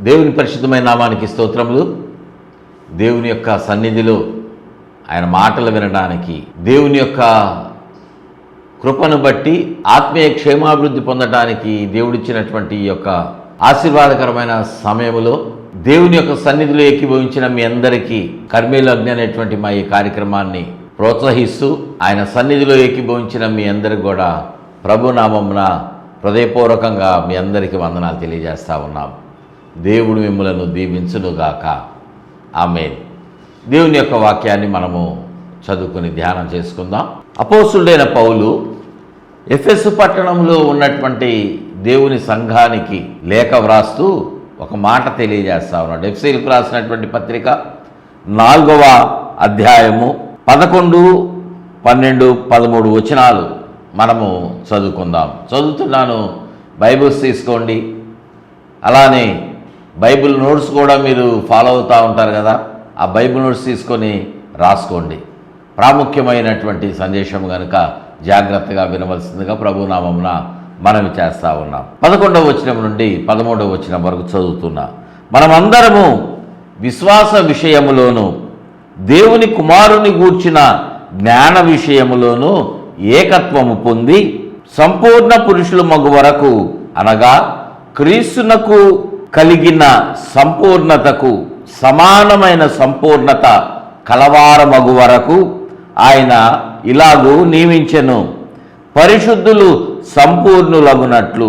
దేవుని పరిశుద్ధమైన నామానికి స్తోత్రములు. దేవుని యొక్క సన్నిధిలో ఆయన మాటలు వినడానికి, దేవుని యొక్క కృపను బట్టి ఆత్మీయ క్షేమాభివృద్ధి పొందడానికి దేవుడిచ్చినటువంటి ఈ యొక్క ఆశీర్వాదకరమైన సమయంలో దేవుని యొక్క సన్నిధిలో ఏకీభవించిన మీ అందరికీ కర్మేలు అగ్ని అనేటువంటి మా ఈ కార్యక్రమాన్ని ప్రోత్సహిస్తూ ఆయన సన్నిధిలో ఏకీభవించిన మీ అందరికి కూడా ప్రభునామమున హృదయపూర్వకంగా మీ అందరికీ వందనాలు తెలియజేస్తూ ఉన్నాం. దేవుడు మిమ్మలను దీవించునుగాక. ఆమేన్. దేవుని యొక్క వాక్యాన్ని మనము చదువుకుని ధ్యానం చేసుకుందాం. అపోస్తులుడైన పౌలు ఎఫెసు పట్టణంలో ఉన్నటువంటి దేవుని సంఘానికి లేఖ వ్రాస్తూ ఒక మాట తెలియజేస్తా ఉన్నాడు. ఎఫెసీయులకు రాసినటువంటి పత్రిక 4వ అధ్యాయము 11, 12, 13 వచనాలు మనము చదువుకుందాం. చదువుతున్నాను, బైబిల్స్ తీసుకోండి. అలానే బైబిల్ నోట్స్ కూడా మీరు ఫాలో అవుతూ ఉంటారు కదా, ఆ బైబిల్ నోట్స్ తీసుకొని రాసుకోండి. ప్రాముఖ్యమైనటువంటి సందేశం కనుక జాగ్రత్తగా వినవలసిందిగా ప్రభునామమున మనవి చేస్తూ ఉన్నాం. 11వ వచనం నుండి 13వ వచనం వరకు చదువుతున్నా. మనమందరము విశ్వాస విషయములోను దేవుని కుమారుని గూర్చిన జ్ఞాన విషయములోను ఏకత్వము పొంది సంపూర్ణ పురుషులు మగు వరకు, అనగా క్రీస్తునకు కలిగిన సంపూర్ణతకు సమానమైన సంపూర్ణత కలవారమగు వరకు ఆయన ఇలాగూ నియమించెను. పరిశుద్ధులు సంపూర్ణులగునట్లు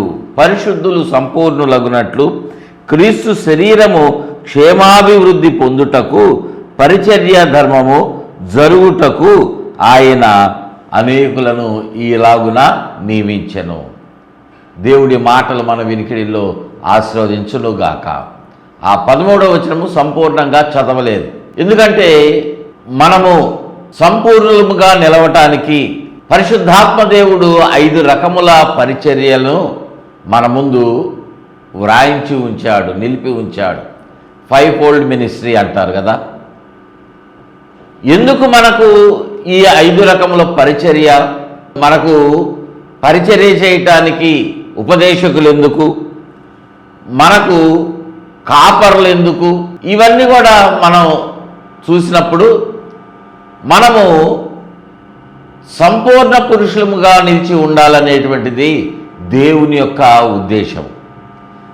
క్రీస్తు శరీరము క్షేమాభివృద్ధి పొందుటకు పరిచర్య ధర్మము జరుగుటకు ఆయన అనేకులను ఈలాగున నియమించెను. దేవుడి మాటలు మన వినికిడిలో ఆశీర్వదించునుగాక. ఆ 13వ వచనము సంపూర్ణంగా చదవలేదు, ఎందుకంటే మనము సంపూర్ణముగా నిలవటానికి పరిశుద్ధాత్మ దేవుడు 5 రకముల పరిచర్యలను మన ముందు వ్రాయించి ఉంచాడు, నిలిపి ఉంచాడు. 5-fold మినిస్ట్రీ అంటారు కదా. ఎందుకు మనకు ఈ 5 రకముల పరిచర్య? మనకు పరిచర్య చేయటానికి ఉపదేశకులు ఎందుకు, మనకు కాపర్లు ఎందుకు? ఇవన్నీ కూడా మనం చూసినప్పుడు మనము సంపూర్ణ పురుషులముగా నిలిచి ఉండాలనేటువంటిది దేవుని యొక్క ఉద్దేశం.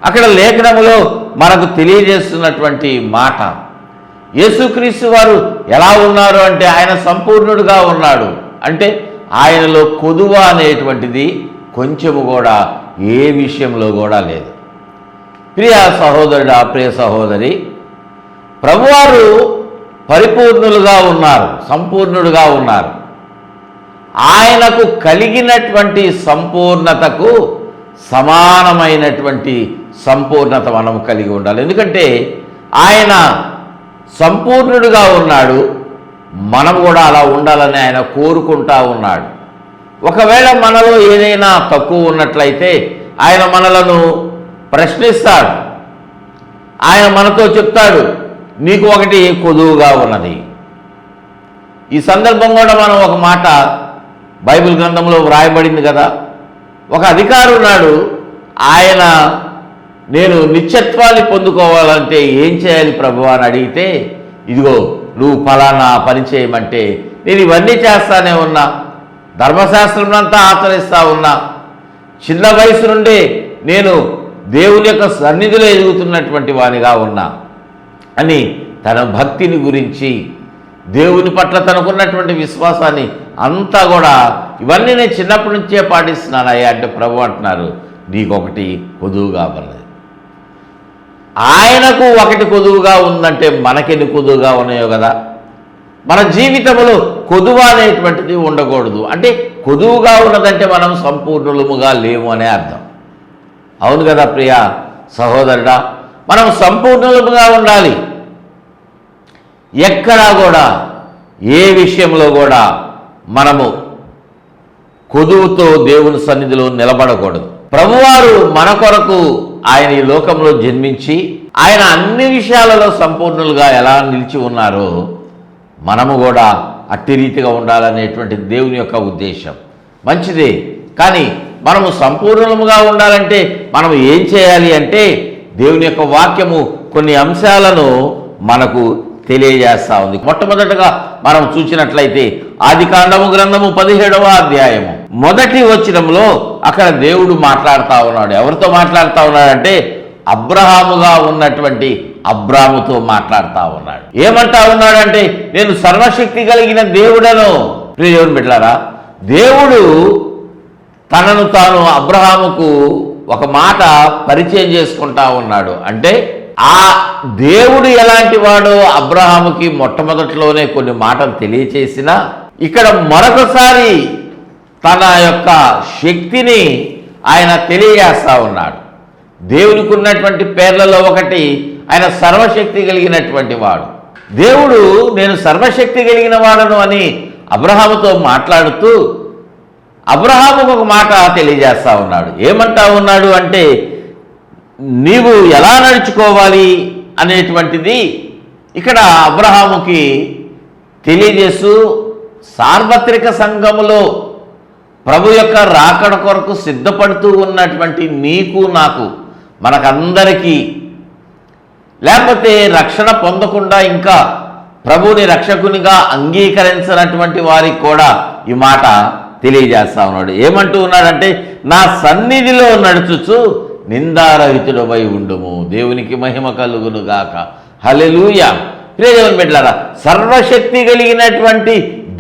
అక్కడ లేఖనములో మనకు తెలియజేస్తున్నటువంటి మాట, యేసుక్రీస్తు వారు ఎలా ఉన్నారు అంటే ఆయన సంపూర్ణుడుగా ఉన్నాడు. అంటే ఆయనలో కొదువ అనేటువంటిది కొంచెము కూడా ఏ విషయంలో కూడా లేదు. ప్రియ సహోదరుడా, ప్రియ సహోదరి, ప్రభువారు పరిపూర్ణులుగా ఉన్నారు, సంపూర్ణుడుగా ఉన్నారు. ఆయనకు కలిగినటువంటి సంపూర్ణతకు సమానమైనటువంటి సంపూర్ణత మనం కలిగి ఉండాలి. ఎందుకంటే ఆయన సంపూర్ణుడుగా ఉన్నాడు, మనం కూడా అలా ఉండాలని ఆయన కోరుకుంటా ఉన్నాడు. ఒకవేళ మనలో ఏదైనా తక్కువ ఉన్నట్లయితే ఆయన మనలను ప్రశ్నిస్తాడు. ఆయన మనతో చెప్తాడు, నీకు ఒకటి కొదువుగా ఉన్నది. ఈ సందర్భం కూడా మనం ఒక మాట బైబిల్ గ్రంథంలో వ్రాయబడింది కదా. ఒక అధికారి ఉన్నాడు, ఆయన నేను నిత్యత్వాన్ని పొందుకోవాలంటే ఏం చేయాలి ప్రభు అని అడిగితే, ఇదిగో నువ్వు ఫలానా పని చేయమంటే నేను ఇవన్నీ చేస్తానే ఉన్నా, ధర్మశాస్త్రం అంతా ఆచరిస్తూ ఉన్నా, చిన్న వయసు నుండే నేను దేవుని యొక్క సన్నిధిలో ఎదుగుతున్నటువంటి వానిగా ఉన్నా అని తన భక్తిని గురించి, దేవుని పట్ల తనకున్నటువంటి విశ్వాసాన్ని అంతా కూడా, ఇవన్నీ నేను చిన్నప్పటి నుంచే పాటిస్తున్నానయ్యా అంటే ప్రభు అంటున్నారు, నీకొకటి కొదువుగా ఉన్నది. ఆయనకు ఒకటి కొదువుగా ఉందంటే మనకెన్ని కొదువుగా ఉన్నాయో కదా. మన జీవితంలో కొదువ అనేటువంటిది ఉండకూడదు. అంటే కొదువుగా ఉన్నదంటే మనం సంపూర్ణులముగా లేము అనే అర్థం. అవును కదా ప్రియ సహోదరుడా, మనం సంపూర్ణులముగా ఉండాలి. ఎక్కడా కూడా ఏ విషయంలో కూడా మనము కొదువుతో దేవుని సన్నిధిలో నిలబడకూడదు. ప్రభువారు మన కొరకు ఆయన ఈ లోకంలో జన్మించి ఆయన అన్ని విషయాలలో సంపూర్ణులుగా ఎలా నిలిచి ఉన్నారో మనము కూడా అట్టి రీతిగా ఉండాలనేటువంటి దేవుని యొక్క ఉద్దేశం. మంచిదే, కానీ మనము సంపూర్ణముగా ఉండాలంటే మనం ఏం చేయాలి అంటే దేవుని యొక్క వాక్యము కొన్ని అంశాలను మనకు తెలియజేస్తూ ఉంది. మొట్టమొదటగా మనం చూసినట్లయితే ఆదికాండము గ్రంథము 17వ అధ్యాయము మొదటి వచనంలో అక్కడ దేవుడు మాట్లాడుతూ ఉన్నాడు. ఎవరితో మాట్లాడుతూ ఉన్నాడంటే అబ్రహాముగా ఉన్నటువంటి అబ్రాముతో మాట్లాడుతూ ఉన్నాడు. ఏమంటా ఉన్నాడంటే, నేను సర్వశక్తి కలిగిన దేవుడను. దేవుని బిడ్డలారా, దేవుడు తనను తాను అబ్రహాముకు ఒక మాట పరిచయం చేసుకుంటా ఉన్నాడు. అంటే ఆ దేవుడు ఎలాంటి వాడో అబ్రహాముకి మొట్టమొదటిలోనే కొన్ని మాటలు తెలియచేసినా, ఇక్కడ మరొకసారి తన యొక్క శక్తిని ఆయన తెలియజేస్తా ఉన్నాడు. దేవునికి ఉన్నటువంటి పేర్లలో ఒకటి ఆయన సర్వశక్తి కలిగినటువంటి వాడు. దేవుడు నేను సర్వశక్తి కలిగిన వాడను అని అబ్రహాముతో మాట్లాడుతూ అబ్రహాముకు ఒక మాట తెలియజేస్తా ఉన్నాడు. ఏమంటా ఉన్నాడు అంటే, నీవు ఎలా నడుచుకోవాలి అనేటువంటిది ఇక్కడ అబ్రహాముకి తెలియజేస్తూ, సార్వత్రిక సంఘములో ప్రభు యొక్క రాకడ కొరకు సిద్ధపడుతూ ఉన్నటువంటి నీకు నాకు మనకందరికీ, లేకపోతే రక్షణ పొందకుండా ఇంకా ప్రభుని రక్షకునిగా అంగీకరించినటువంటి వారికి కూడా ఈ మాట తెలియజేస్తా ఉన్నాడు. ఏమంటూ ఉన్నాడంటే, నా సన్నిధిలో నడుచుచు నిందారహితుడవై ఉండుము, దేవునికి మహిమ కలుగునుగాక. హల్లెలూయా. ప్రియదేవుని బిడ్డలారా, సర్వశక్తి కలిగినటువంటి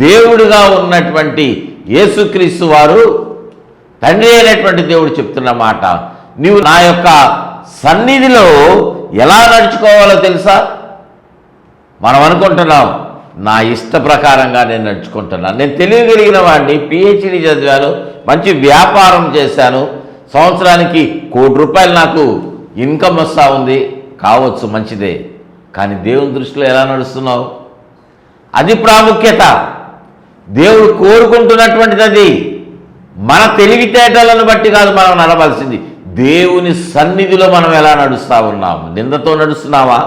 దేవుడుగా ఉన్నటువంటి యేసుక్రీస్తు వారు తండ్రి అయినటువంటి దేవుడు చెప్తున్న మాట, నీవు నా యొక్క సన్నిధిలో ఎలా నడుచుకోవాలో తెలుసా? మనం అనుకుంటున్నాం నా ఇష్ట ప్రకారంగా నేను నడుచుకుంటున్నాను, నేను తెలియగలిగిన వాడిని, పిహెచ్డి చదివాను, మంచి వ్యాపారం చేశాను, సంవత్సరానికి ₹1,00,00,000 నాకు ఇన్కమ్ వస్తూ ఉంది, కావచ్చు మంచిదే, కానీ దేవుని దృష్టిలో ఎలా నడుస్తున్నావు? అది ప్రాముఖ్యత. దేవుడు కోరుకుంటున్నటువంటిది అది. మన తెలివితేటలను బట్టి కాదు మనం నడవలసింది, దేవుని సన్నిధిలో మనం ఎలా నడుస్తూ ఉన్నాము. నిందతో నడుస్తున్నావా?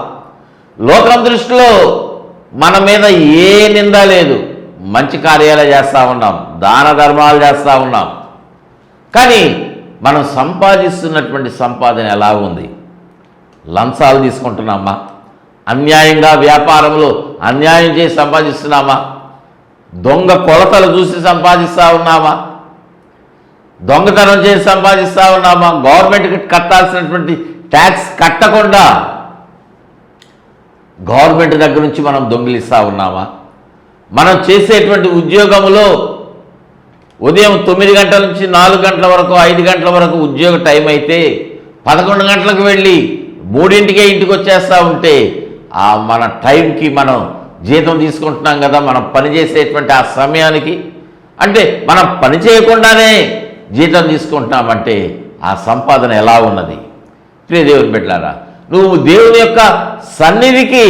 లోకం దృష్టిలో మన మీద ఏ నింద లేదు, మంచి కార్యాలు చేస్తూ ఉన్నాం, దాన ధర్మాలు చేస్తూ ఉన్నాం, కానీ మనం సంపాదిస్తున్నటువంటి సంపాదన ఎలా ఉంది? లంచాలు తీసుకుంటున్నామా? అన్యాయంగా వ్యాపారంలో అన్యాయం చేసి సంపాదిస్తున్నామా? దొంగ కొలతలు చూసి సంపాదిస్తూ ఉన్నామా? దొంగతనం చేసి సంపాదిస్తూ ఉన్నామా? గవర్నమెంట్కి కట్టాల్సినటువంటి ట్యాక్స్ కట్టకుండా గవర్నమెంట్ దగ్గర నుంచి మనం దొంగిలిస్తూ ఉన్నామా? మనం చేసేటువంటి ఉద్యోగంలో ఉదయం 9 గంటల నుంచి 4 గంటల వరకు 5 గంటల వరకు ఉద్యోగ టైం అయితే 11 గంటలకు వెళ్ళి 3ంటికే ఇంటికి వచ్చేస్తూ ఉంటే మన టైంకి మనం జీతం తీసుకుంటున్నాం కదా. మనం పనిచేసేటువంటి ఆ సమయానికి, అంటే మనం పని చేయకుండానే జీతం తీసుకుంటున్నామంటే ఆ సంపాదన ఎలా ఉన్నది? ప్రియ దేవుని బిడ్డలారా, నువ్వు దేవుని యొక్క సన్నిధికి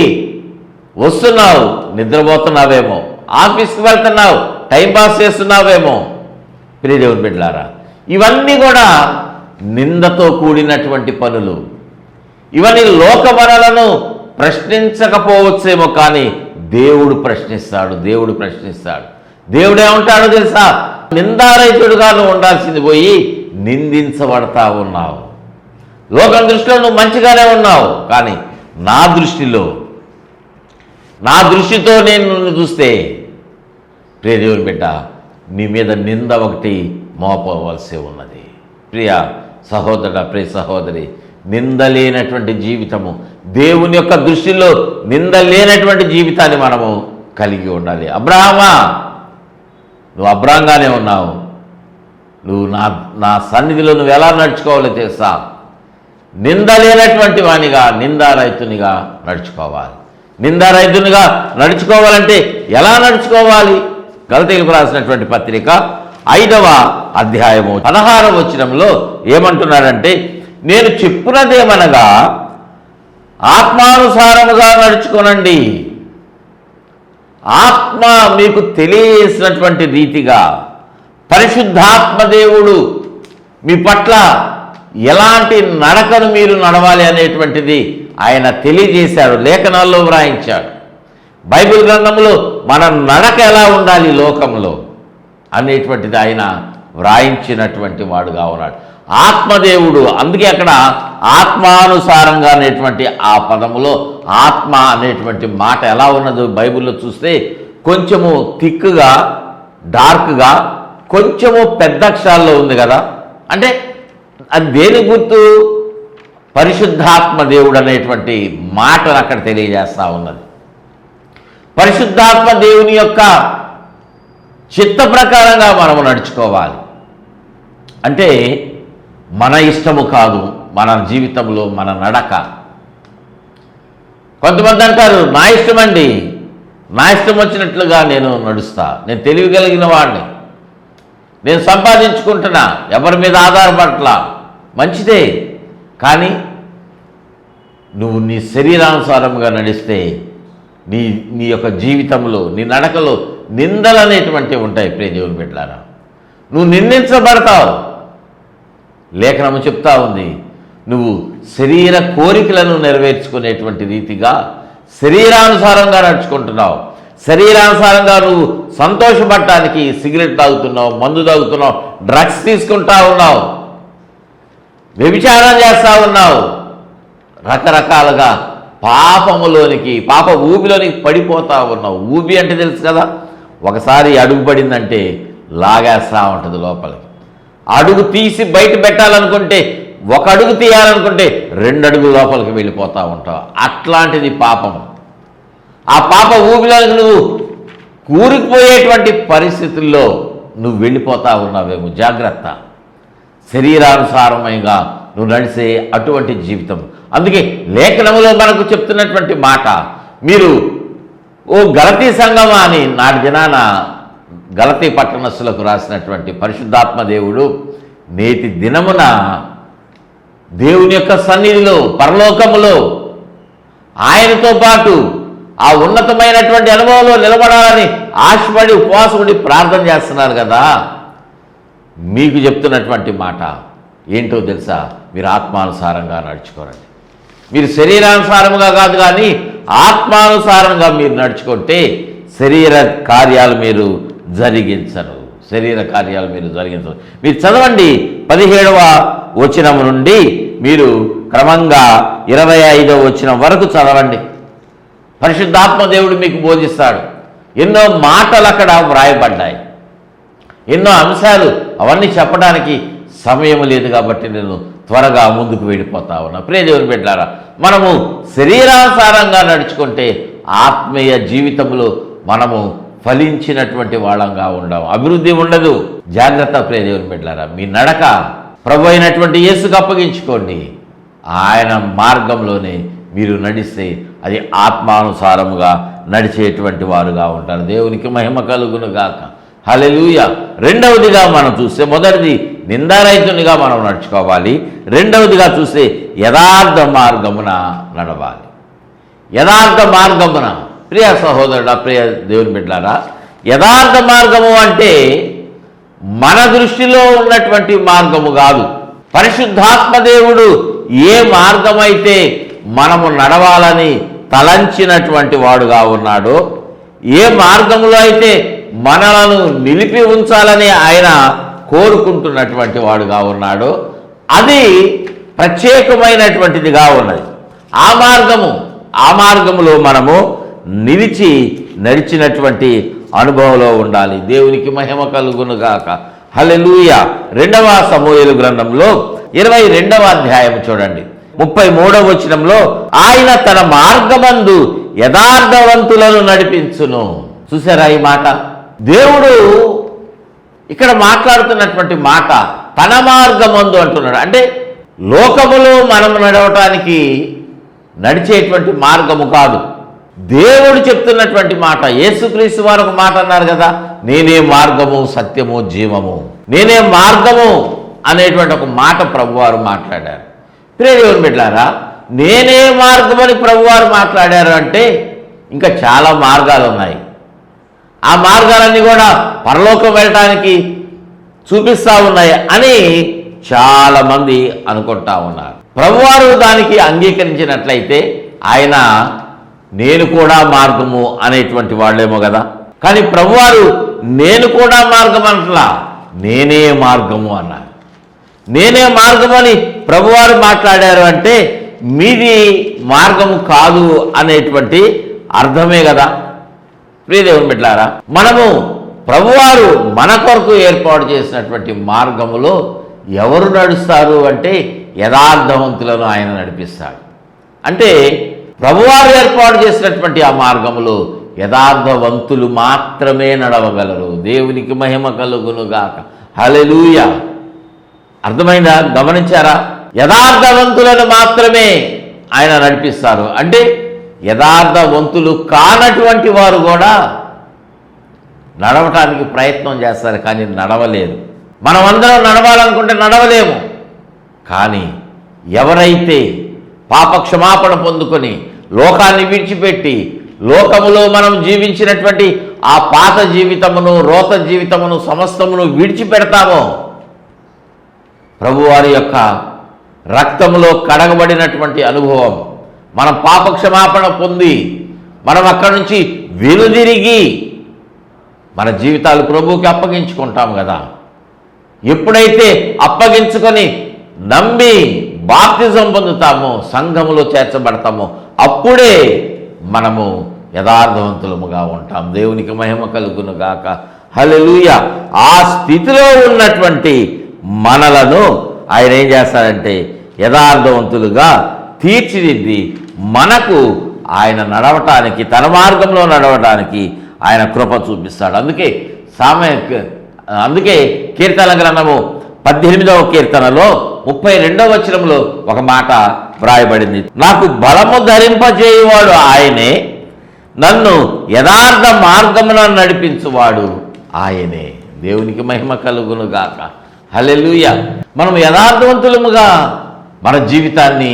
వస్తున్నావు, నిద్రపోతున్నావేమో, ఆఫీస్కి వెళ్తున్నావు, టైంపాస్ చేస్తున్నావేమో. ప్రియ దేవుని బిడ్డలారా, ఇవన్నీ కూడా నిందతో కూడినటువంటి పనులు. ఇవన్నీ లోకమనలను ప్రశ్నించకపోవచ్చేమో, కానీ దేవుడు ప్రశ్నిస్తాడు. దేవుడు ప్రశ్నిస్తాడు. దేవుడు ఏమంటాడో తెలుసా? నిందారహితుడుగా నువ్వు ఉండాల్సింది పోయి నిందించబడతా ఉన్నావు. లోకం దృష్టిలో నువ్వు మంచిగానే ఉన్నావు, కానీ నా దృష్టితో నేను నిన్ను చూస్తే ప్రియ దేవుని బిడ్డ, నీ మీద నింద ఒకటి మోపవలసి ఉన్నది. ప్రియ సహోదరుడా, ప్రియ సహోదరి, నింద లేనటువంటి జీవితము, దేవుని యొక్క దృష్టిలో నింద లేనటువంటి జీవితాన్ని మనము కలిగి ఉండాలి. అబ్రహామా, నువ్వు అబ్రహంగానే ఉన్నావు. నువ్వు నా సన్నిధిలో నువ్వు ఎలా నడుచుకోవాలో తెలుసా? నింద లేనటువంటి వానిగా, నిందారహితునిగా నడుచుకోవాలి. నిందారహితునిగా నడుచుకోవాలంటే ఎలా నడుచుకోవాలి? గలతీయులకు రాసినటువంటి పత్రిక 5వ అధ్యాయము 16వ వచనంలో ఏమంటున్నాడంటే, నేను చెప్పున్నదేమనగా ఆత్మానుసారముగా నడుచుకోనండి. ఆత్మ మీకు తెలియజేసినటువంటి రీతిగా పరిశుద్ధాత్మ దేవుడు మీ పట్ల ఎలాంటి నడకను మీరు నడవాలి అనేటువంటిది ఆయన తెలియజేశాడు, లేఖనాల్లో వ్రాయించాడు. బైబిల్ గ్రంథంలో మన నడక ఎలా ఉండాలి లోకంలో అనేటువంటిది ఆయన వ్రాయించినటువంటి వాడుగా ఉన్నాడు. ఆత్మదేవుడు. అందుకే అక్కడ ఆత్మానుసారంగా అనేటువంటి ఆ పదములో ఆత్మ అనేటువంటి మాట ఎలా ఉన్నదో బైబిల్లో చూస్తే కొంచెము థిక్గా, డార్క్గా, కొంచెము పెద్ద అక్షరాల్లో ఉంది కదా. అంటే అది దేని గుర్తు? పరిశుద్ధాత్మ దేవుడు అనేటువంటి మాటను అక్కడ తెలియజేస్తూ ఉన్నది. పరిశుద్ధాత్మ దేవుని యొక్క చిత్త ప్రకారంగా మనము నడుచుకోవాలి. అంటే మన ఇష్టము కాదు మన జీవితంలో మన నడక. కొంతమంది అంటారు, నా ఇష్టం అండి, నా ఇష్టం వచ్చినట్లుగా నేను నడుస్తా, నేను తెలియగలిగిన వాడిని, నేను సంపాదించుకుంటున్నా, ఎవరి మీద ఆధారపడట్లా. మంచిదే, కానీ నువ్వు నీ శరీరానుసారంగా నడిస్తే నీ యొక్క జీవితంలో, నీ నడకలో నిందలు అనేటువంటివి ఉంటాయి. ప్రియ దేవుని బిడ్డలారా, నువ్వు నిందించబడతావు. లేఖనము చెప్తా ఉంది, నువ్వు శరీర కోరికలను నెరవేర్చుకునేటువంటి రీతిగా శరీరానుసారంగా నడుచుకుంటున్నావు. శరీరానుసారంగా నువ్వు సంతోషపడటానికి సిగరెట్ తాగుతున్నావు, మందు తాగుతున్నావు, డ్రగ్స్ తీసుకుంటా ఉన్నావు, వ్యభిచారం చేస్తూ ఉన్నావు, రకరకాలుగా పాపములోనికి, పాప ఊబిలోనికి పడిపోతూ ఉన్నావు. ఊబి అంటే తెలుసు కదా, ఒకసారి అడుగు పడిందంటే లాగేస్తూ ఉంటుంది లోపలికి. అడుగు తీసి బయట పెట్టాలనుకుంటే, ఒక అడుగు తీయాలనుకుంటే 2 అడుగుల లోపలికి వెళ్ళిపోతూ ఉంటావు. అట్లాంటిది పాపము. ఆ పాప ఊబిలోనికి నువ్వు కూరుకుపోయేటువంటి పరిస్థితుల్లో నువ్వు వెళ్ళిపోతూ ఉన్నావేమో. జాగ్రత్త. శరీరానుసారమైగా నువ్వు నడిచే అటువంటి జీవితం. అందుకే లేఖనములో మనకు చెప్తున్నటువంటి మాట, మీరు ఓ గలతీ సంఘమా అని నాటి దినాన గలతీ పట్టణస్థులకు రాసినటువంటి పరిశుద్ధాత్మ దేవుడు నేటి దినమున దేవుని యొక్క సన్నిధిలో, పరలోకములో ఆయనతో పాటు ఆ ఉన్నతమైనటువంటి అనుభవంలో నిలబడాలని ఆశపడి ఉపవాసపడి ప్రార్థన చేస్తున్నారు కదా. మీకు చెప్తున్నటువంటి మాట ఏంటో తెలుసా? మీరు ఆత్మానుసారంగా నడుచుకోరండి. మీరు శరీరానుసారంగా కాదు, కానీ ఆత్మానుసారంగా మీరు నడుచుకుంటే శరీర కార్యాలు మీరు జరిగించరు. శరీర కార్యాలు మీరు జరిగించరు. మీరు చదవండి 17వ వచనం నుండి మీరు క్రమంగా 25వ వచనం వరకు చదవండి. పరిశుద్ధాత్మ దేవుడు మీకు బోధిస్తాడు. ఎన్నో మాటలు అక్కడ వ్రాయబడ్డాయి, ఎన్నో అంశాలు. అవన్నీ చెప్పడానికి సమయం లేదు కాబట్టి నేను త్వరగా ముందుకు వెళ్ళిపోతా ఉన్నా. ప్రియ దేవుని బిడ్డలారా, మనము శరీరానుసారంగా నడుచుకుంటే ఆత్మీయ జీవితంలో మనము ఫలించినటువంటి వాళ్ళంగా ఉండవు, అభివృద్ధి ఉండదు. జాగ్రత్త ప్రియ దేవుని బిడ్డలారా. మీ నడక ప్రభు అయినటువంటి యేసుకు అప్పగించుకోండి. ఆయన మార్గంలోనే మీరు నడిస్తే అది ఆత్మానుసారముగా నడిచేటువంటి వారుగా ఉంటారు. దేవునికి మహిమ కలుగును గాక. హల్లెలూయా. రెండవదిగా మనం చూస్తే, మొదటిది నిందారహితునిగా మనం నడుచుకోవాలి. రెండవదిగా చూస్తే యథార్థ మార్గమున నడవాలి. యథార్థ మార్గమున. ప్రియ సహోదరుడా, ప్రియ దేవుని బిడ్డలారా, యథార్థ మార్గము అంటే మన దృష్టిలో ఉన్నటువంటి మార్గము కాదు. పరిశుద్ధాత్మ దేవుడు ఏ మార్గమైతే మనము నడవాలని తలంచినటువంటి వాడుగా ఉన్నాడో, ఏ మార్గంలో అయితే మనలను నిలిపి ఉంచాలని ఆయన కోరుకుంటున్నటువంటి వాడుగా ఉన్నాడో, అది ప్రత్యేకమైనటువంటిదిగా ఉన్నది. ఆ మార్గములో మనము నిలిచి నడిచినటువంటి అనుభవంలో ఉండాలి. దేవునికి మహిమ కలుగునుగాక. హల్లెలూయా. 2వ సమూయేలు గ్రంథంలో 22వ అధ్యాయం చూడండి, 33వ వచనంలో, ఆయన తన మార్గమందు యథార్థవంతులను నడిపించును. చూసారా ఈ మాట? దేవుడు ఇక్కడ మాట్లాడుతున్నటువంటి మాట తన మార్గమందు అంటున్నాడు. అంటే లోకములో మనం నడవటానికి నడిచేటువంటి మార్గము కాదు, దేవుడు చెప్తున్నటువంటి మాట. యేసుక్రీస్తు వారు ఒక మాట అన్నారు కదా, నేనే మార్గము, సత్యము, జీవము. నేనే మార్గము అనేటువంటి ఒక మాట ప్రభువారు మాట్లాడారు. ప్రియ దేవుని బిడ్డలారా, నేనే మార్గమని ప్రభువారు మాట్లాడారు అంటే ఇంకా చాలా మార్గాలు ఉన్నాయి. ఆ మార్గాలన్నీ కూడా పరలోకం వెళ్ళటానికి చూపిస్తూ ఉన్నాయి అని చాలామంది అనుకుంటా ఉన్నారు. ప్రభువారు దానికి అంగీకరించినట్లయితే ఆయన నేను కూడా మార్గము అనేటువంటి వాళ్ళేమో కదా. కానీ ప్రభువారు నేను కూడా మార్గం అంటలా, నేనే మార్గము అన్నారు. నేనే మార్గమని ప్రభువారు మాట్లాడారు అంటే మీది మార్గము కాదు అనేటువంటి అర్థమే కదా. ప్రియదేవుని బిడ్డలారా, మనము ప్రభువారు మన కొరకు ఏర్పాటు చేసినటువంటి మార్గములో ఎవరు నడుస్తారు అంటే యథార్థవంతులను ఆయన నడిపిస్తాడు. అంటే ప్రభువారు ఏర్పాటు చేసినటువంటి ఆ మార్గములో యథార్థవంతులు మాత్రమే నడవగలరు. దేవునికి మహిమ కలుగునుగాక. హల్లెలూయా. అర్థమైందా? గమనించారా? యథార్థవంతులను మాత్రమే ఆయన నడిపిస్తారు. అంటే యథార్థవంతులు కానటువంటి వారు కూడా నడవటానికి ప్రయత్నం చేస్తారు, కానీ నడవలేరు. మనమందరం నడవాలనుకుంటే నడవలేము. కానీ ఎవరైతే పాపక్షమాపణ పొందుకొని లోకాన్ని విడిచిపెట్టి లోకములో మనం జీవించినటువంటి ఆ పాత జీవితమును, రోత జీవితమును, సమస్తమును విడిచిపెడతామో, ప్రభువారి యొక్క రక్తములో కడగబడినటువంటి అనుభవం, మనం పాపక్షమాపణ పొంది మనం అక్కడి నుంచి వెనుదిరిగి మన జీవితాలు ప్రభువుకి అప్పగించుకుంటాం కదా. ఎప్పుడైతే అప్పగించుకొని నమ్మి బాప్తిజం పొందుతామో, సంఘములో చేర్చబడతామో, అప్పుడే మనము యథార్థవంతులముగా ఉంటాం. దేవునికి మహిమ కలుగునుగాక. హల్లెలూయా. ఆ స్థితిలో ఉన్నటువంటి మనలను ఆయన ఏం చేస్తారంటే యథార్థవంతులుగా తీర్చిదిద్ది మనకు ఆయన నడవటానికి, తన మార్గంలో నడవటానికి ఆయన కృప చూపిస్తాడు. అందుకే కీర్తన గ్రంథము 18వ కీర్తనలో 32వ వచనంలో ఒక మాట వ్రాయబడింది. నాకు బలము ధరింపజేయువాడు ఆయనే, నన్ను యథార్థ మార్గమున నడిపించువాడు ఆయనే. దేవునికి మహిమ కలుగునుగాక. హల్లెలూయా. మనం యథార్థవంతులముగా మన జీవితాన్ని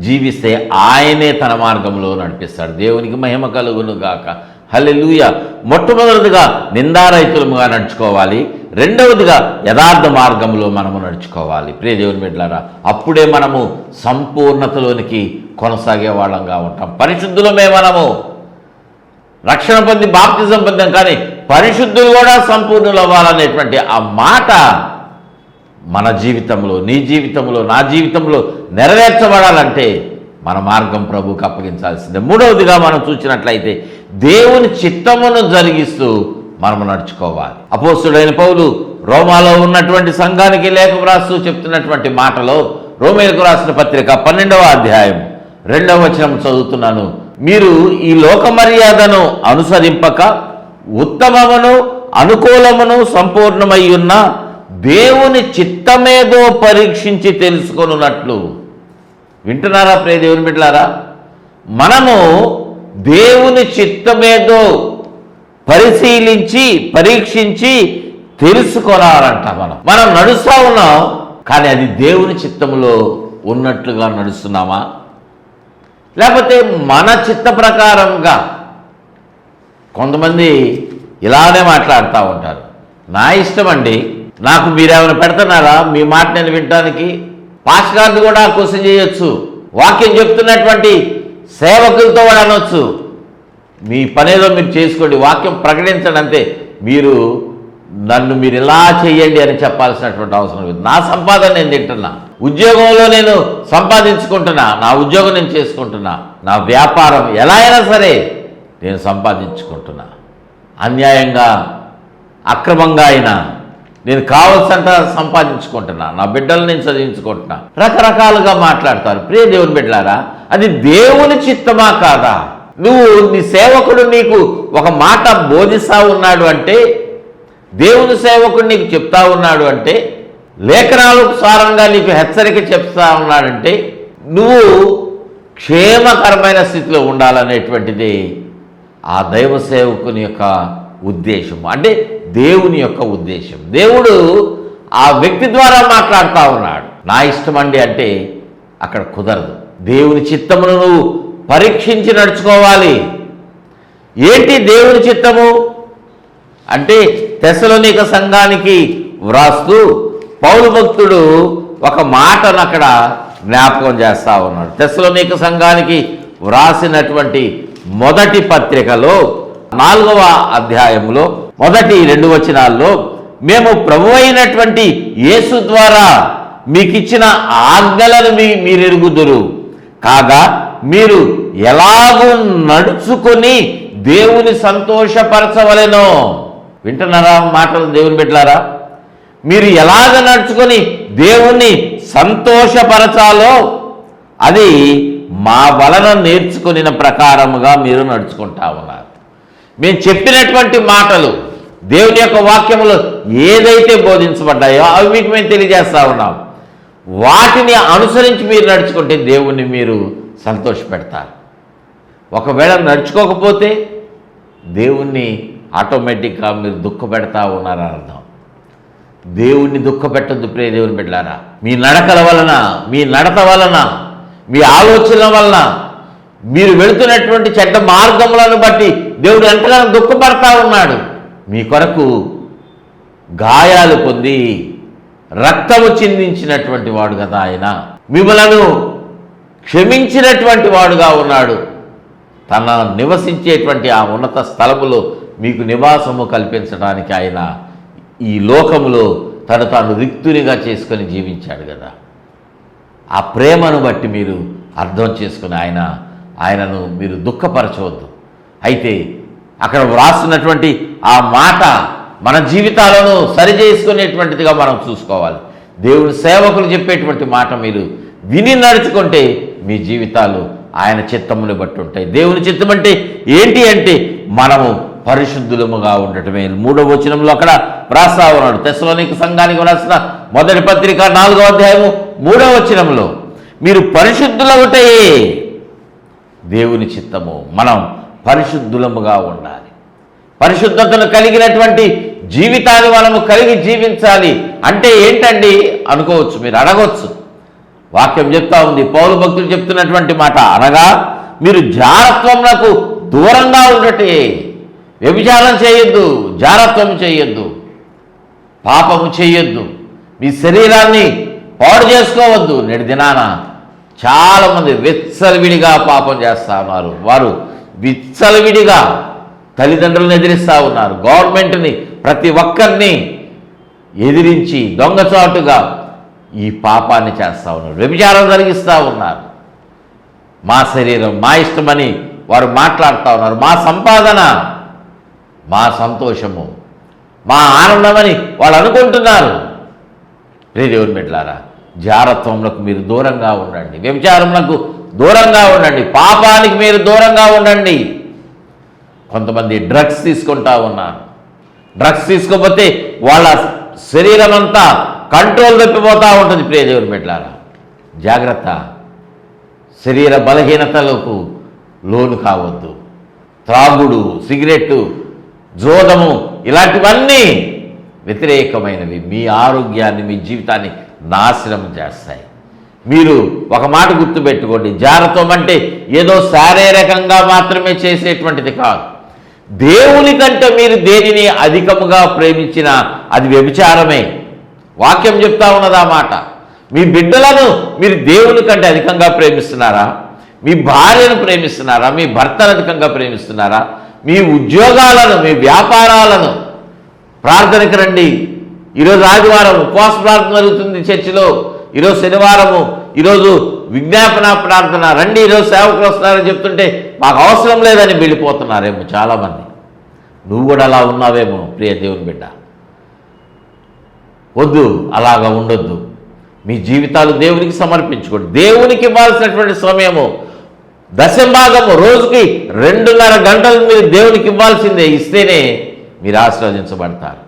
జీవిస్తే ఆయనే తన మార్గంలో నడిపిస్తాడు. దేవునికి మహిమ కలుగునుగాక. హల్లెలూయా. మొట్టమొదటిగా నిందారహితులముగా నడుచుకోవాలి. రెండవదిగా యథార్థ మార్గంలో మనము నడుచుకోవాలి. ప్రియ దేవుని బిడ్డలారా, అప్పుడే మనము సంపూర్ణతలోనికి కొనసాగే వాళ్ళంగా ఉంటాం. పరిశుద్ధులమే మనము. రక్షణ పొంది బాప్తిజం పొందాం, కానీ పరిశుద్ధులు కూడా సంపూర్ణులు అవ్వాలనేటువంటి ఆ మాట మన జీవితంలో, నీ జీవితంలో, నా జీవితంలో నెరవేర్చబడాలంటే మన మార్గం ప్రభువుకి అప్పగించాల్సిందే. మూడవదిగా మనం చూసినట్లయితే దేవుని చిత్తమును జరిగిస్తూ మనము నడుచుకోవాలి. అపోస్తుడైన పౌలు రోమాలో ఉన్నటువంటి సంఘానికి లేఖ వ్రాస్తూ చెప్తున్నటువంటి మాటలో, రోమీయులకు రాసిన పత్రిక 12వ అధ్యాయం 2వ వచనం చదువుతున్నాను. మీరు ఈ లోక మర్యాదను అనుసరింపక ఉత్తమమును అనుకూలమును సంపూర్ణమై ఉన్న దేవుని చిత్తమేదో పరీక్షించి తెలుసుకొనున్నట్లు. వింటున్నారా ప్రియ దేవుని బిడ్డలారా? మనము దేవుని చిత్తమేదో పరిశీలించి పరీక్షించి తెలుసుకోవాలంట. మనం నడుస్తూ ఉన్నాం, కానీ అది దేవుని చిత్తములో ఉన్నట్లుగా నడుస్తున్నామా, లేకపోతే మన చిత్త ప్రకారంగా? కొంతమంది ఇలానే మాట్లాడుతూ ఉంటారు. నా ఇష్టం అండి, నాకు మీరేమైనా పెడుతున్నారా మీ మాట నేను వినటానికి? పాస్టర్ గారిని కూడా క్వశ్చన్ చేయొచ్చు, వాక్యం చెప్తున్నటువంటి సేవకులతో కూడా అనొచ్చు, మీ పనేదో మీరు చేసుకోండి, వాక్యం ప్రకటించండి అంతే. మీరు ఇలా చేయండి అని చెప్పాల్సినటువంటి అవసరం లేదు. నా సంపాదన నేను తింటున్నా, ఉద్యోగంలో నేను సంపాదించుకుంటున్నా, నా ఉద్యోగం నేను చేసుకుంటున్నా, నా వ్యాపారం ఎలా అయినా సరే నేను సంపాదించుకుంటున్నా, అన్యాయంగా అక్రమంగా అయినా నేను కావాల్సినంత సంపాదించుకుంటున్నా, నా బిడ్డలు నేను చదివించుకుంటున్నా, రకరకాలుగా మాట్లాడతారు. ప్రియ దేవుని బిడ్డలారా, అది దేవుని చిత్తమా కాదా? నువ్వు నీ సేవకుడు నీకు ఒక మాట బోధిస్తా ఉన్నాడు అంటే, దేవుని సేవకుడు నీకు చెప్తా ఉన్నాడు అంటే, లేఖనాలకు సారంగా నీకు హెచ్చరిక చెప్తా ఉన్నాడంటే, నువ్వు క్షేమకరమైన స్థితిలో ఉండాలనేటువంటిది ఆ దైవ సేవకుని యొక్క ఉద్దేశం, అంటే దేవుని యొక్క ఉద్దేశం. దేవుడు ఆ వ్యక్తి ద్వారా మాట్లాడుతూ ఉన్నాడు. నా ఇష్టం అండి అంటే అక్కడ కుదరదు. దేవుని చిత్తమును నువ్వు పరీక్షించి నడుచుకోవాలి. ఏంటి దేవుని చిత్తము అంటే, తెస్సలోనిక సంఘానికి వ్రాస్తూ పౌలు భక్తుడు ఒక మాటను అక్కడ జ్ఞాపకం చేస్తూ ఉన్నాడు. తెస్సలోనిక సంఘానికి వ్రాసినటువంటి మొదటి పత్రికలో 4వ అధ్యాయంలో మొదటి 2 వచనాల్లో, మేము ప్రభు అయినటువంటి యేసు ద్వారా మీకిచ్చిన ఆజ్ఞలను మీరెరుగుదురు. కాగా మీరు ఎలాగూ నడుచుకొని దేవుని సంతోషపరచవలెనో. వింటున్నారా మాటలు దేవుని బిడ్డలారా? మీరు ఎలాగ నడుచుకొని దేవుణ్ణి సంతోషపరచాలో అది మా వలన నేర్చుకున్న ప్రకారముగా మీరు నడుచుకుంటా ఉన్నారు. మేము చెప్పినటువంటి మాటలు దేవుని యొక్క వాక్యములో ఏదైతే బోధించబడ్డాయో అవి మీకు మేము తెలియజేస్తా ఉన్నాం. వాటిని అనుసరించి మీరు నడుచుకుంటే దేవుణ్ణి మీరు సంతోషపెడతారు. ఒకవేళ నడుచుకోకపోతే దేవుణ్ణి ఆటోమేటిక్గా మీరు దుఃఖపెడతా ఉన్నారని అర్థం. దేవుణ్ణి దుఃఖపెట్టద్దు ప్రియ దేవుని బిడ్డలారా. మీ నడకల వలన, మీ నడత వలన, మీ ఆలోచనల వలన, మీరు వెళుతున్నటువంటి చెడ్డ మార్గములను బట్టి దేవుడు ఎంతగానో దుఃఖపడతా ఉన్నాడు. మీ కొరకు గాయాలు పొంది రక్తము చిందించినటువంటి వాడు కదా ఆయన. మిమ్మలను క్షమించినటువంటి వాడుగా ఉన్నాడు. తన నివసించేటువంటి ఆ ఉన్నత స్థలములో మీకు నివాసము కల్పించడానికి ఆయన ఈ లోకములో తాను రిక్తునిగా చేసుకొని జీవించాడు కదా. ఆ ప్రేమను బట్టి మీరు అర్థం చేసుకుని ఆయనను మీరు దుఃఖపరచవద్దు. అయితే అక్కడ వ్రాస్తున్నటువంటి ఆ మాట మన జీవితాలను సరిచేసుకునేటువంటిదిగా మనం చూసుకోవాలి. దేవుని సేవకులు చెప్పేటువంటి మాట మీరు విని నడుచుకుంటే మీ జీవితాలు ఆయన చిత్తముని బట్టి ఉంటాయి. దేవుని చిత్తం అంటే ఏంటి అంటే మనము పరిశుద్ధులముగా ఉండటమే. 3వ వచనంలో అక్కడ వ్రాస్తా ఉన్నాడు. తెస్సలోనిక సంఘానికి వ్రాసిన మొదటి పత్రిక 4వ అధ్యాయము 3వ వచనంలో మీరు పరిశుద్ధులవుటే దేవుని చిత్తము. మనం పరిశుద్ధులముగా ఉండాలి. పరిశుద్ధతను కలిగినటువంటి జీవితాన్ని మనము కలిగి జీవించాలి. అంటే ఏంటండి అనుకోవచ్చు, మీరు అడగవచ్చు. వాక్యం చెప్తా ఉంది, పౌలు భక్తులు చెప్తున్నటువంటి మాట, అనగా మీరు జారత్వమునకు దూరంగా ఉండటే. వ్యభిచారం చేయొద్దు, జారత్వం చేయొద్దు, పాపము చేయొద్దు, మీ శరీరాన్ని పాడు చేసుకోవద్దు. నేటి దినాన చాలామంది విచ్చలవిడిగా పాపం చేస్తూ ఉన్నారు. వారు విచ్చలవిడిగా తల్లిదండ్రులను ఎదిరిస్తూ ఉన్నారు. గవర్నమెంట్ని, ప్రతి ఒక్కరిని ఎదిరించి దొంగచాటుగా ఈ పాపాన్ని చేస్తూ ఉన్నారు. వ్యభిచారం జరిగిస్తూ ఉన్నారు. మా శరీరం మా ఇష్టమని వారు మాట్లాడుతూ ఉన్నారు. మా సంపాదన, మా సంతోషము, మా ఆనందమని వాళ్ళు అనుకుంటున్నారు. దేవుని బిడ్డలారా, జారత్వములకు మీరు దూరంగా ఉండండి, వ్యభిచారములకు దూరంగా ఉండండి, పాపానికి మీరు దూరంగా ఉండండి. కొంతమంది డ్రగ్స్ తీసుకుంటా ఉన్నారు. డ్రగ్స్ తీసుకోకపోతే వాళ్ళ శరీరం అంతా కంట్రోల్ తప్పిపోతూ ఉంటుంది. ప్రియ దేవుని బిడ్డలారా, జాగ్రత్త. శరీర బలహీనతలకు లోను కావద్దు. త్రాగుడు, సిగరెట్టు, జోదము ఇలాంటివన్నీ వ్యతిరేకమైనవి. మీ ఆరోగ్యాన్ని, మీ జీవితాన్ని నాశనం చేస్తాయి. మీరు ఒక మాట గుర్తుపెట్టుకోండి, జారత్వం అంటే ఏదో శారీరకంగా మాత్రమే చేసేటువంటిది కాదు. దేవుని కంటే మీరు దేనిని అధికముగా ప్రేమించినా అది వ్యభిచారమే. వాక్యం చెప్తా ఉన్నది ఆ మాట. మీ బిడ్డలను మీరు దేవుని కంటే అధికంగా ప్రేమిస్తున్నారా? మీ భార్యను ప్రేమిస్తున్నారా? మీ భర్తను అధికంగా ప్రేమిస్తున్నారా? మీ ఉద్యోగాలను, మీ వ్యాపారాలను, ప్రార్థనకి రండి. ఈరోజు ఆదివారం ఉపవాస ప్రార్థన జరుగుతుంది చర్చిలో. ఈరోజు శనివారము, ఈరోజు విజ్ఞాపన ప్రార్థన, రండి ఈరోజు సేవకులు వస్తున్నారని చెప్తుంటే మాకు అవసరం లేదని వెళ్ళిపోతున్నారేమో చాలామంది. నువ్వు కూడా అలా ఉన్నావేమో ప్రియ దేవుని బిడ్డ. వద్దు, అలాగా ఉండొద్దు. మీ జీవితాలు దేవునికి సమర్పించుకోండి. దేవునికి ఇవ్వాల్సినటువంటి సమయము దశభాగము, రోజుకి 2.5 గంటలు మీరు దేవునికి ఇవ్వాల్సిందే. ఇస్తేనే మీరు ఆశీర్వదించబడతారు.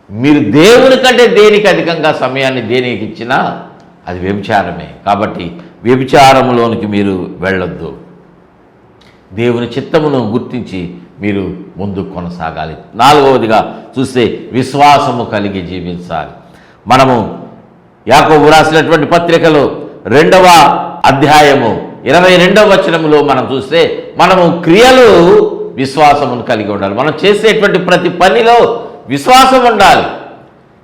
మీరు దేవుని కంటే దేనికి అధికంగా సమయాన్ని దేనికి ఇచ్చినా అది వ్యభిచారమే. కాబట్టి వ్యభిచారములోనికి మీరు వెళ్ళొద్దు. దేవుని చిత్తమును గుర్తించి మీరు ముందుకు కొనసాగాలి. 4వదిగా చూస్తే విశ్వాసము కలిగి జీవించాలి. మనము యాకోబు రాసినటువంటి పత్రికలో 2వ అధ్యాయము 22వ వచనములో మనం చూస్తే మనము క్రియలు విశ్వాసమును కలిగి ఉండాలి. మనం చేసేటువంటి ప్రతి పనిలో విశ్వాసం ఉండాలి.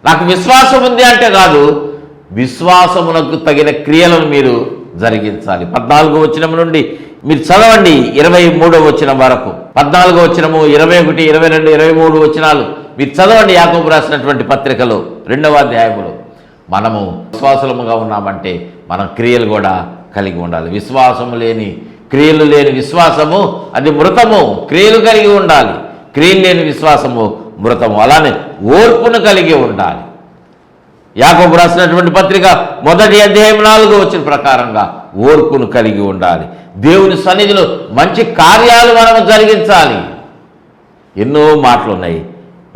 నాకు విశ్వాసం ఉంది అంటే కాదు, విశ్వాసమునకు తగిన క్రియలను మీరు జరిగించాలి. 14వ వచనం నుండి మీరు చదవండి 23వ వచనం వరకు. 14వ వచనము, 21, 22, 23 వచనాలు మీరు చదవండి యాకోబు రాసినటువంటి పత్రికలో 2వ అధ్యాయములో. మనము విశ్వాసులముగా ఉన్నామంటే మనం క్రియలు కూడా కలిగి ఉండాలి. విశ్వాసము లేని, క్రియలు లేని విశ్వాసము అది మృతము. క్రియలు కలిగి ఉండాలి. క్రియలు లేని విశ్వాసము మృతము. అలానే ఓర్పును కలిగి ఉండాలి. యాకోబు రాసినటువంటి పత్రిక 1వ అధ్యాయం 4వ వచనం ప్రకారంగా ఓర్పును కలిగి ఉండాలి. దేవుని సన్నిధిలో మంచి కార్యాలు మనం జరిగించాలి. ఎన్నో మాటలు ఉన్నాయి,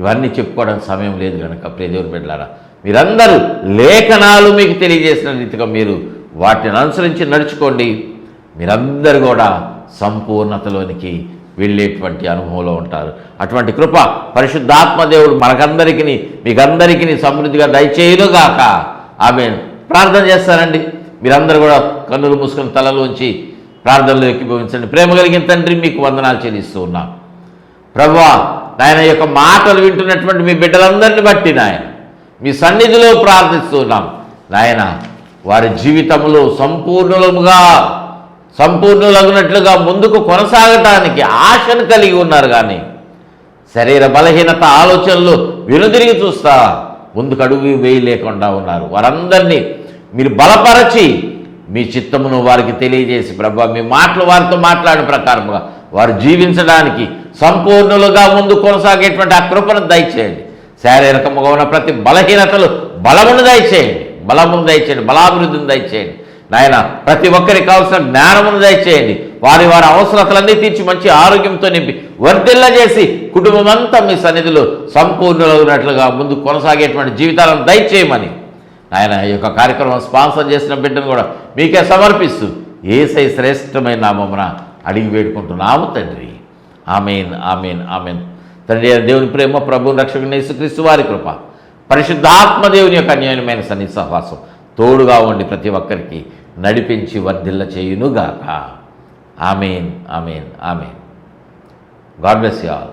ఇవన్నీ చెప్పుకోవడానికి సమయం లేదు కనుక ప్రియ దేవుని బిడ్డలారా, మీరందరూ లేఖనాలు మీకు తెలియజేసిన రీతిగా మీరు వాటిని అనుసరించి నడుచుకోండి. మీరందరూ కూడా సంపూర్ణతలోనికి వెళ్ళేటువంటి అనుభవంలో ఉంటారు. అటువంటి కృప పరిశుద్ధాత్మ దేవుడు మనకందరికీ మీకందరికీ సమృద్ధిగా దయచేయునుగాక. ఆమేన్. ప్రార్థన చేస్తారండి. మీరందరూ కూడా కన్నులు మూసుకొని తలలోంచి ప్రార్థనలో ఎక్కిభవించండి. ప్రేమ కలిగిన తండ్రి, మీకు వందనాలు చెల్లిస్తూ ఉన్నాం ప్రభువా. నాయన యొక్క మాటలు వింటున్నటువంటి మీ బిడ్డలందరినీ బట్టి నాయన మీ సన్నిధిలో ప్రార్థిస్తున్నాం నాయన. వారి జీవితంలో సంపూర్ణులగినట్లుగా ముందుకు కొనసాగటానికి ఆశను కలిగి ఉన్నారు, కానీ శరీర బలహీనత ఆలోచనలు వెనుదిరిగి చూస్తా ముందుకు అడుగు వేయలేకుండా ఉన్నారు. వారందరినీ మీరు బలపరచి మీ చిత్తమును వారికి తెలియజేసి ప్రభువా, మీ మాటలు వారితో మాట్లాడిన ప్రకారముగా వారు జీవించడానికి సంపూర్ణులుగా ముందు కొనసాగేటువంటి ఆ కృపను దయచేయండి. శారీరకముగా ఉన్న ప్రతి బలహీనతలు బలమును దయచేయండి, బలాభివృద్ధిని దయచేయండి నాయన. ప్రతి ఒక్కరికి కావాల్సిన జ్ఞానమును దయచేయండి. వారి అవసరతలన్నీ తీర్చి మంచి ఆరోగ్యంతో నింపి వర్ధిల్లజేసి కుటుంబం అంతా మీ సన్నిధిలో సంపూర్ణులైనట్లుగా ముందు కొనసాగేటువంటి జీవితాలను దయచేయమని నాయన ఈ యొక్క కార్యక్రమం స్పాన్సర్ చేసిన బిడ్డను కూడా మీకే సమర్పిస్తూ యేసయ్య శ్రేష్టమైన నామమున అడిగి వేడుకుంటున్నాము తండ్రి. ఆమేన్, ఆమేన్, ఆమేన్. తండ్రి దేవుని ప్రేమ, ప్రభువుని రక్షకుని యేసుక్రీస్తు వారి కృప, పరిశుద్ధాత్మ దేవుని యొక్క అన్యాయమైన సన్నిధి సహవాసం తోడుగా ఉండి ప్రతి ఒక్కరికి నడిపించి వర్ధిల్ల చేయునుగాక. Amen, amen, amen. God bless you all.